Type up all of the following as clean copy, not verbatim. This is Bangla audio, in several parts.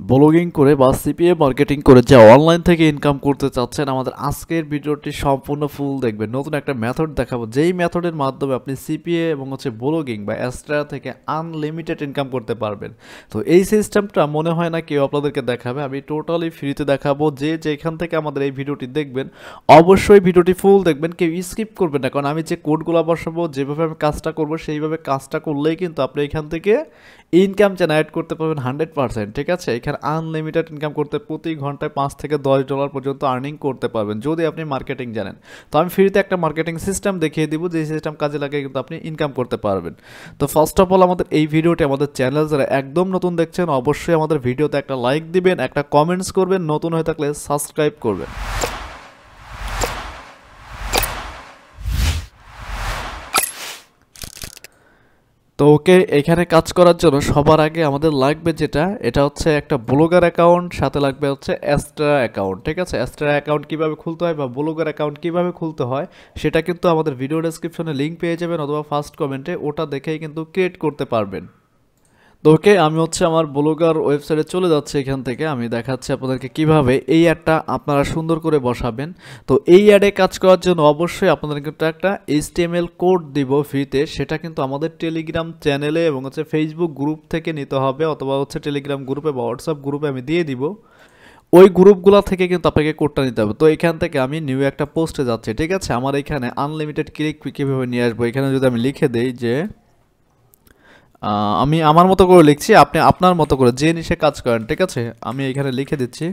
ব্লগিং করে বা সিপিএ মার্কেটিং করে যে অনলাইন থেকে ইনকাম করতে চাচ্ছেন, আমাদের আজকের ভিডিওটি সম্পূর্ণ ফুল দেখবেন। নতুন একটা মেথড দেখাবো, যেই মেথডের মাধ্যমে আপনি সিপিএ এবং ব্লগিং বা অ্যাস্ট্রা থেকে আনলিমিটেড ইনকাম করতে পারবেন। তো এই সিস্টেমটা মনে হয় না কেউ আপনাদেরকে দেখাবে, আমি টোটালি ফ্রিতে দেখাবো। যে যেখান থেকে আমাদের এই ভিডিওটি দেখবেন অবশ্যই ভিডিওটি ফুল দেখবেন, কেউ স্কিপ করবেন না, কারণ আমি যে কোডগুলো বসাবো, যেভাবে আমি কাজটা করবো সেইভাবে কাজটা করলেই কিন্তু আপনি এখান থেকে ইনকাম জেনারেট করতে পারবেন 100%। ঠিক আছে, এখানে আনলিমিটেড ইনকাম করতে প্রতি ঘন্টায় $5 থেকে $10 পর্যন্ত আর্নিং করতে পারবেন যদি আপনি মার্কেটিং জানেন। তো আমি ফ্রিতে একটা মার্কেটিং সিস্টেম দেখিয়ে দিব, যে সিস্টেম কাজে লাগিয়ে কিন্তু আপনি ইনকাম করতে পারবেন। তো ফার্স্ট অফ অল আমাদের এই ভিডিওটি আমাদের চ্যানেল যারা একদম নতুন দেখছেন অবশ্যই আমাদের ভিডিওতে একটা লাইক দিবেন, একটা কমেন্টস করবেন, নতুন হয়ে থাকলে সাবস্ক্রাইব করবেন। তো ওকে, এখানে কাজ করার জন্য সবার আগে আমাদের লাগবে এটা হচ্ছে একটা ব্লগার অ্যাকাউন্ট, সাথে লাগবে হচ্ছে অ্যাস্ট্রা অ্যাকাউন্ট। ঠিক আছে, অ্যাস্ট্রা অ্যাকাউন্ট কীভাবে খুলতে হয় বা ব্লগার অ্যাকাউন্ট কীভাবে খুলতে হয় সেটা কিন্তু আমাদের ভিডিও ডেসক্রিপশনে লিঙ্ক পেয়ে যাবেন, অথবা ফার্স্ট কমেন্টে, ওটা দেখেই কিন্তু ক্রিয়েট করতে পারবেন। তো ওকে, আমি আমার ব্লগার ওয়েবসাইটে চলে যাচ্ছি। এখান থেকে আমি দেখাচ্ছি আপনাদেরকে কিভাবে এই অ্যাডটা আপনারা সুন্দর করে বসাবেন। তো এই অ্যাডে কাজ করার জন্য অবশ্যই আপনাদের কিন্তু একটা HTML কোড দিব ফ্রিতে, সেটা কিন্তু আমাদের টেলিগ্রাম চ্যানেলে এবং ফেসবুক গ্রুপ থেকে নিতে হবে, অথবা টেলিগ্রাম গ্রুপে বা হোয়াটসঅ্যাপ গ্রুপে আমি দিয়ে দিব। ওই গ্রুপগুলো থেকে কিন্তু আপনাকে কোডটা নিতে হবে। তো এখান থেকে আমি নিউ একটা পোস্টে যাচ্ছি। ঠিক আছে, আমার এখানে আনলিমিটেড ক্লিক কীভাবে নিয়ে আসবো, এখানে যদি আমি লিখে দেই যে আমি আমার মতো করে লিখছি, আপনি আপনার মতো করে যে নিশে কাজ করেন। ঠিক আছে, আমি এখানে লিখে দিচ্ছি।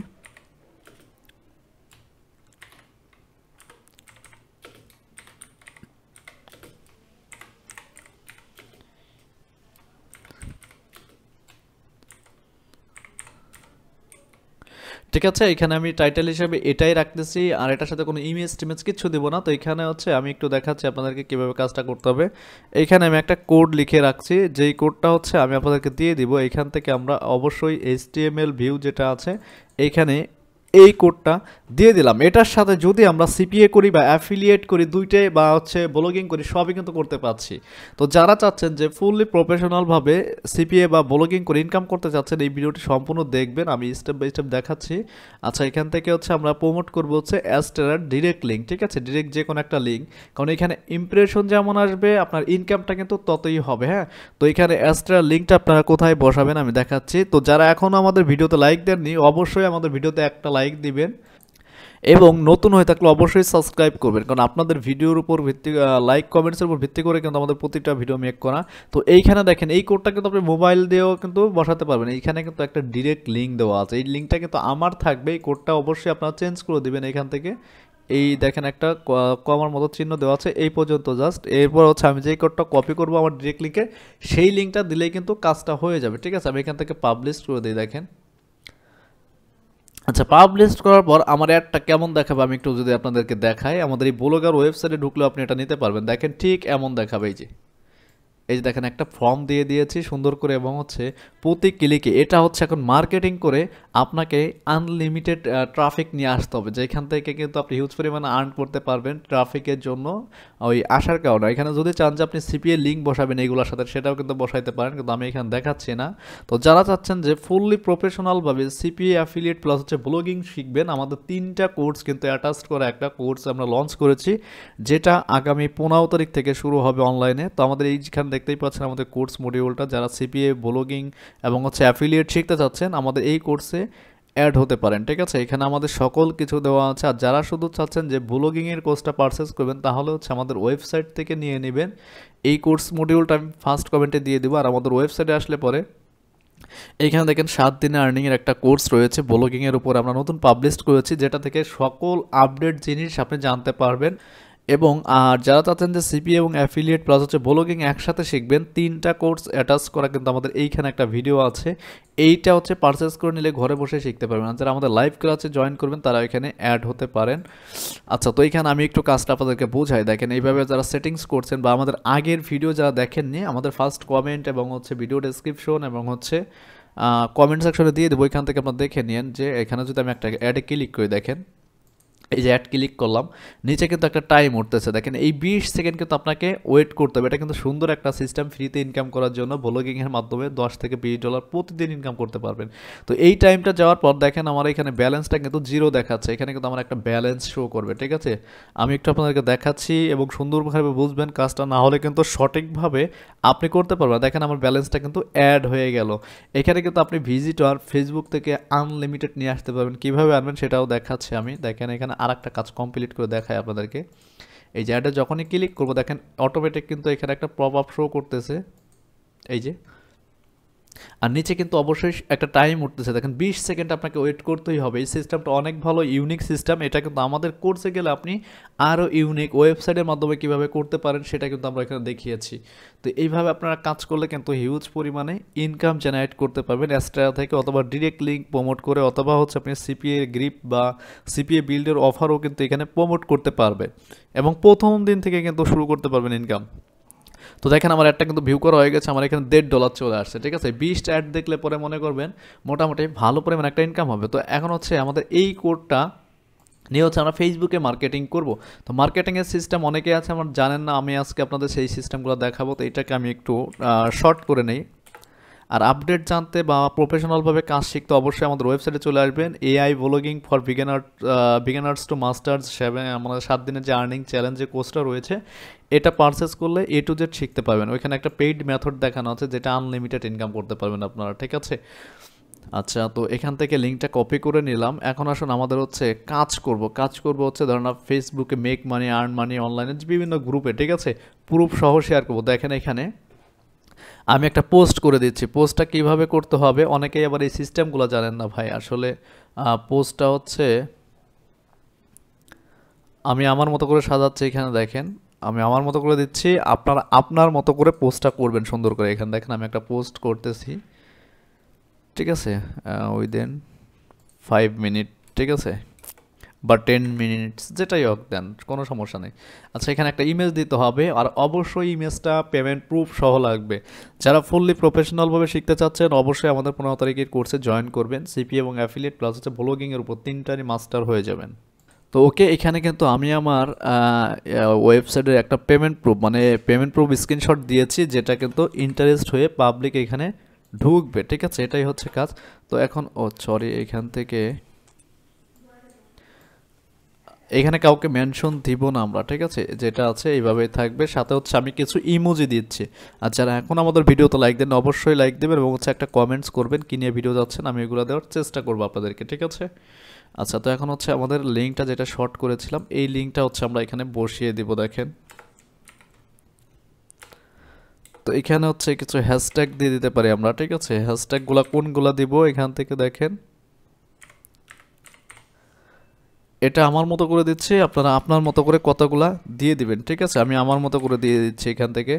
ঠিক আছে, এখানে আমি টাইটেল হিসেবে এটাই রাখতেছি, আর এটার সাথে কোনো ইমেজ টিমেজ কিছু দেবো না। তো এখানে আমি একটু দেখাচ্ছি আপনাদেরকে কীভাবে কাজটা করতে হবে। এখানে আমি একটা কোড লিখে রাখছি, যেই কোডটা আমি আপনাদেরকে দিয়ে দিব। এখান থেকে আমরা অবশ্যই HTML ভিউ যেটা আছে এইখানে এই কোডটা দিয়ে দিলাম। এটার সাথে যদি আমরা সিপিএ করি বা অ্যাফিলিয়েট করি, দুইটাই বা ব্লগিং করি, সবই কিন্তু করতে পারছি। তো যারা চাচ্ছেন যে ফুললি প্রফেশনালভাবে সিপিএ বা ব্লগিং করে ইনকাম করতে চাচ্ছেন, এই ভিডিওটি সম্পূর্ণ দেখবেন, আমি স্টেপ বাই স্টেপ দেখাচ্ছি। আচ্ছা, এখান থেকে আমরা প্রমোট করবো অ্যাস্টেরার ডিরেক্ট লিঙ্ক। ঠিক আছে, ডিরেক্ট যে কোনো একটা লিঙ্ক, কারণ এখানে ইমপ্রেশন যেমন আসবে আপনার ইনকামটা কিন্তু ততই হবে। হ্যাঁ, তো এখানে অ্যাস্টেরার লিঙ্কটা আপনারা কোথায় বসাবেন আমি দেখাচ্ছি। তো যারা এখনও আমাদের ভিডিওতে লাইক দেননি অবশ্যই আমাদের ভিডিওতে একটা লাইক দিবেন, এবং নতুন হয়ে থাকলে অবশ্যই সাবস্ক্রাইব করবেন, কারণ আপনাদের ভিডিওর উপর ভিত্তি, লাইক কমেন্টসের উপর ভিত্তি করে কিন্তু আমাদের প্রতিটা ভিডিও মেক করা। তো এইখানে দেখেন এই কোডটা কিন্তু আপনি মোবাইল দিয়েও কিন্তু বসাতে পারবেন। এইখানে কিন্তু একটা ডিরেক্ট লিঙ্ক দেওয়া আছে, এই লিঙ্কটা কিন্তু আমার থাকবে, এই কোডটা অবশ্যই আপনারা চেঞ্জ করে দেবেন এখান থেকে। এই দেখেন একটা কমার মতো চিহ্ন দেওয়া আছে, এই পর্যন্ত জাস্ট। এরপর আমি যেই কোডটা কপি করবো আমার ডিরেক্ট লিঙ্কে, সেই লিঙ্কটা দিলেই কিন্তু কাজটা হয়ে যাবে। ঠিক আছে, আমি এখান থেকে পাবলিশ করে দিই। দেখেন, আচ্ছা, পাবলিশ করার পর আমার অ্যাডটা কেমন দেখাবে আমি একটু যদি আপনাদেরকে দেখাই। আমাদের এই ব্লগার ওয়েবসাইটে ঢুকলেও আপনি এটা নিতে পারবেন। দেখেন ঠিক এমন দেখাবে, এই যে দেখেন একটা ফর্ম দিয়ে দিয়েছি সুন্দর করে, এবং প্রতি ক্লিকে এটা এখন মার্কেটিং করে আপনাকে আনলিমিটেড ট্রাফিক নিয়ে আসতে হবে, যেখান থেকে কিন্তু আপনি হিউজ পরিমাণে আর্ন করতে পারবেন ট্রাফিকের জন্য। ওই আসার কারণে এখানে যদি চান যে আপনি সিপিএ লিঙ্ক বসাবেন এইগুলোর সাথে, সেটাও কিন্তু বসাইতে পারেন, কিন্তু আমি এখানে দেখাচ্ছি না। তো যারা চাচ্ছেন যে ফুললি প্রফেশনালভাবে সিপিএ অ্যাফিলিয়েট প্লাস ব্লগিং শিখবেন, আমাদের 3টা কোর্স কিন্তু অ্যাটাচড করা একটা কোর্স আমরা লঞ্চ করেছি, যেটা আগামী 15 তারিখ থেকে শুরু হবে অনলাইনে। তো আমাদের এইখানে দেখতেই পাচ্ছেন আমাদের কোর্স মডিউলটা, যারা সিপিএ ব্লগিং এবং অ্যাফিলিয়েট শিখতে চাচ্ছেন আমাদের এই কোর্সে অ্যাড হতে পারেন। ঠিক আছে, এখানে আমাদের সকল কিছু দেওয়া আছে। আর যারা শুধু চাচ্ছেন যে ব্লগিংয়ের কোর্সটা পারচেস করবেন, তাহলে আমাদের ওয়েবসাইট থেকে নিয়ে নেবেন। এই কোর্স মডিউলটা আমি ফার্স্ট কমেন্টে দিয়ে দেবো। আর আমাদের ওয়েবসাইটে আসলে পরে এইখানে দেখেন 7 দিনের আর্নিংয়ের একটা কোর্স রয়েছে ব্লগিংয়ের উপর, আমরা নতুন পাবলিশ করেছি, যেটা থেকে সকল আপডেট জিনিস আপনি জানতে পারবেন। এবং আর যারা চাচ্ছেন যে সিপিএ এবং অ্যাফিলিয়েট প্লাস ব্লগিং একসাথে শিখবেন, 3টা কোর্স অ্যাটাচ করা কিন্তু আমাদের এইখানে একটা ভিডিও আছে। এইটা পারচেস করে নিলে ঘরে বসে শিখতে পারবেন। আর যারা আমাদের লাইভ ক্লাসে জয়েন করবেন তারা এখানে অ্যাড হতে পারেন। আচ্ছা, তো এইখানে আমি একটু কাজটা আপনাদেরকে বোঝাই। দেখেন, এইভাবে যারা সেটিংস করছেন বা আমাদের আগের ভিডিও যারা দেখেননি, আমাদের ফার্স্ট কমেন্ট এবং ভিডিও ডেসক্রিপশন এবং কমেন্ট সেকশনে দিয়ে দেবো, এখান থেকে আপনারা দেখে নিন যে এখানে যদি আমি একটা অ্যাডে ক্লিক করে দেখেন, এই যে অ্যাড ক্লিক করলাম, নিচে কিন্তু একটা টাইম উঠতেছে, দেখেন এই 20 সেকেন্ড কিন্তু আপনাকে ওয়েট করতে হবে। এটা কিন্তু সুন্দর একটা সিস্টেম, ফ্রিতে ইনকাম করার জন্য ব্লগিংয়ের মাধ্যমে $10 থেকে $20 প্রতিদিন ইনকাম করতে পারবেন। তো এই টাইমটা যাওয়ার পর দেখেন আমার এখানে ব্যালেন্সটা কিন্তু জিরো দেখাচ্ছে, এখানে কিন্তু আমার একটা ব্যালেন্স শো করবে, ঠিক আছে। আমি একটু আপনাদেরকে দেখাচ্ছি এবং সুন্দরভাবে বুঝবেন, কাজটা না হলে কিন্তু সঠিকভাবে আপনি করতে পারবেন। দেখেন আমার ব্যালেন্সটা কিন্তু অ্যাড হয়ে গেল। এখানে কিন্তু আপনি ভিজিটর ফেসবুক থেকে আনলিমিটেড নিয়ে আসতে পারবেন, কীভাবে আনবেন সেটাও দেখাচ্ছি আমি। দেখেন এখানে আরেকটা কাজ কমপ্লিট করে দেখাই আপনাদেরকে। এই যে অ্যাডে যখনই ক্লিক করবো দেখেন অটোমেটিক কিন্তু এখানে একটা পপ আপ শো করতেছে, এই যে। আর নিচে কিন্তু অবশ্যই একটা টাইম উঠতেছে, দেখেন 20 সেকেন্ড আপনাকে ওয়েট করতেই হবে। এই সিস্টেমটা অনেক ভালো, ইউনিক সিস্টেম। এটা কিন্তু আমাদের কোর্সে গেলে আপনি আরও ইউনিক ওয়েবসাইটের মাধ্যমে কিভাবে করতে পারেন সেটা কিন্তু আমরা এখানে দেখিয়েছি। তো এইভাবে আপনারা কাজ করলে কিন্তু হিউজ পরিমাণে ইনকাম জেনারেট করতে পারবেন অ্যাস্ট্রা থেকে, অথবা ডিরেক্ট লিঙ্ক প্রমোট করে, অথবা হচ্ছে আপনি সিপিএ গ্রিপ বা সিপিএ বিল্ডের অফারও কিন্তু এখানে প্রমোট করতে পারবেন, এবং প্রথম দিন থেকে কিন্তু শুরু করতে পারবেন ইনকাম। তো দেখেন আমার অ্যাডটা কিন্তু ভিউ করা হয়ে গেছে, আমার এখানে $1.5 চলে আসছে, ঠিক আছে। 20টা অ্যাড দেখলে পরে মনে করবেন মোটামুটি ভালো পরিমাণ একটা ইনকাম হবে। তো এখন হচ্ছে আমাদের এই কোডটা নিয়ে হচ্ছে আমরা ফেসবুকে মার্কেটিং করব। তো মার্কেটিংয়ের সিস্টেম অনেকে আছে আমার জানেন না, আমি আজকে আপনাদের সেই সিস্টেমগুলো দেখাবো। তো এটাকে আমি একটু শর্ট করে নেই। আর আপডেট জানতে বা প্রফেশনালভাবে কাজ শিখতে অবশ্যই আমাদের ওয়েবসাইটে চলে আসবেন। AI blogging for beginners to masters 7, আমাদের 7 দিনের যে আর্নিং চ্যালেঞ্জের কোর্সটা রয়েছে, এটা পারচেস করলে A to Z শিখতে পারবেন। ওইখানে একটা পেইড মেথড দেখানো আছে যেটা আনলিমিটেড ইনকাম করতে পারবেন আপনারা, ঠিক আছে। আচ্ছা, তো এখান থেকে লিঙ্কটা কপি করে নিলাম। এখন আসুন আমাদের হচ্ছে কাজ করব হচ্ছে ধরেন ফেসবুকে মেক মানি, আর্ন মানি, অনলাইনে বিভিন্ন গ্রুপে, ঠিক আছে, প্রুফ সহ শেয়ার করবো। দেখেন এখানে আমি একটা পোস্ট করে দিচ্ছি। পোস্টটা কিভাবে করতে হবে, অনেকেই আবার এই সিস্টেমগুলো জানেন না ভাই। আসলে পোস্টটা হচ্ছে আমি আমার মতো করে সাজাচ্ছি, এখানে দেখেন আমি আমার মতো করে দিচ্ছি, আপনারা আপনার মতো করে পোস্টটা করবেন সুন্দর করে। এখানে দেখেন আমি একটা পোস্ট করতেছি, ঠিক আছে, উইদিন 5 মিনিট, ঠিক আছে, বা 10 মিনিটস, যেটাই হোক দেন, কোনো সমস্যা নেই। আচ্ছা, এখানে একটা ইমেজ দিতে হবে, আর অবশ্যই ইমেজটা পেমেন্ট প্রুফ সহ লাগবে। যারা ফুললি প্রফেশনালভাবে শিখতে চাচ্ছেন অবশ্যই আমাদের 15 তারিখের কোর্সে জয়েন করবেন। সিপিএ এবং অ্যাফিলিয়েট প্লাস হচ্ছে ব্লগিংয়ের উপর 3টারই মাস্টার হয়ে যাবেন। তো ওকে, এখানে কিন্তু আমি আমার ওয়েবসাইটের একটা পেমেন্ট প্রুফ স্ক্রিনশট দিয়েছি, যেটা কিন্তু ইন্টারেস্ট হয়ে পাবলিক এখানে ঢুকবে, ঠিক আছে, এটাই হচ্ছে কাজ। তো এখন সরি, এখান থেকে এখানে কাউকে মেনশন দিব না আমরা, ঠিক আছে, যেটা আছে এইভাবেই থাকবে। সাথে হচ্ছে আমি কিছু ইমোজি দিচ্ছি। আর যারা এখন আমাদের ভিডিওতে লাইক দেন অবশ্যই লাইক দেবেন, এবং হচ্ছে একটা কমেন্টস করবেন কী নিয়ে ভিডিও যাচ্ছেন, আমি এগুলো দেওয়ার চেষ্টা করবো আপনাদেরকে, ঠিক আছে। আচ্ছা, তো এখন হচ্ছে আমাদের লিঙ্কটা যেটা শর্ট করেছিলাম, এই লিঙ্কটা হচ্ছে আমরা এখানে বসিয়ে দিব। দেখেন, তো এখানে হচ্ছে কিছু হ্যাশট্যাগ দিয়ে দিতে পারি আমরা, ঠিক আছে। হ্যাশট্যাগুলো কোনগুলা দিব এখান থেকে দেখেন, এটা আমার মতো করে দিচ্ছি, আপনারা আপনার মতো করে কতগুলা দিয়ে দিবেন, ঠিক আছে। আমি আমার মতো করে দিয়ে দিচ্ছি এখান থেকে।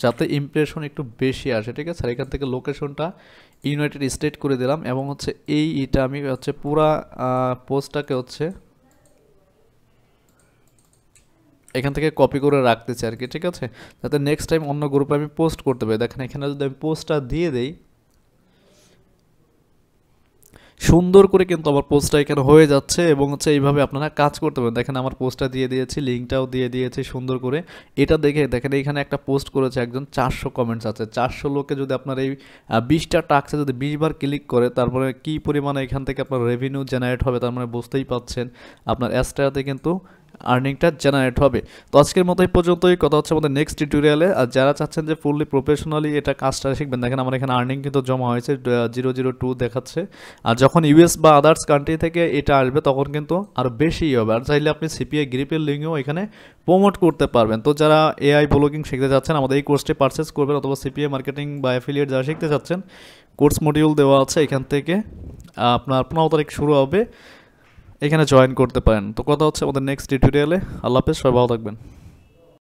যাতে ইমপ্রেশন একটু বেশি আসে, ঠিক আছে। আর এখান থেকে লোকেশনটা ইউনাইটেড স্টেট করে দিলাম, এবং হচ্ছে এটা আমি হচ্ছে পুরা পোস্টটাকে হচ্ছে এখান থেকে কপি করে রাখতেছি আর কি, ঠিক আছে, যাতে নেক্সট টাইম অন্য গ্রুপে আমি পোস্ট করতে পারি। দেখেন এখানে যদি আমি পোস্টটা দিয়ে দেই, সুন্দর করে কিন্তু আমার পোস্টটা এখানে হয়ে যাচ্ছে, এবং হচ্ছে এইভাবে আপনারা কাজ করতে পারেন। দেখেন আমার পোস্টটা দিয়ে দিয়েছি, লিঙ্কটাও দিয়ে দিয়েছি সুন্দর করে। এটা দেখে দেখেন এইখানে একটা পোস্ট করেছে একজন, 400 কমেন্টস আছে। 400 লোকে যদি আপনার এই 20টা টাস্কে যদি 20 বার ক্লিক করে, তারপরে কী পরিমাণে এখান থেকে আপনার রেভিনিউ জেনারেট হবে, তার মানে বুঝতেই পাচ্ছেন আপনার অ্যাস্ট্রাতে কিন্তু আর্নিংটা জেনারেট হবে। তো আজকের মতো এই পর্যন্তই, কথা হচ্ছে আমাদের নেক্সট টিউটোরিয়ালে। আর যারা চাচ্ছেন যে ফুললি প্রফেশনালি এটা কাজটা শিখবেন, দেখেন আমার এখানে আর্নিং কিন্তু জমা হয়েছে 002 দেখাচ্ছে। আর যখন ইউএস বা আদার্স কান্ট্রি থেকে এটা আসবে তখন কিন্তু আরও বেশিই হবে। আর চাইলে আপনি সিপিআই গ্রিপের লিঙ্কও এখানে প্রমোট করতে পারবেন। তো যারা এআই ব্লগিং শিখতে চাচ্ছেন আমাদের এই কোর্সটি পারচেস করবেন, অথবা সিপিআই মার্কেটিং বা অ্যাফিলিয়েট যারা শিখতে চাচ্ছেন, কোর্স মডিউল দেওয়া আছে এখান থেকে। আপনার 15 তারিখ শুরু হবে, এখানে জয়েন করতে পারেন। তো কথা হচ্ছে আমাদের নেক্সট টিউটোরিয়ালে। আল্লাহ হাফেজ, সবাই ভালো থাকবেন।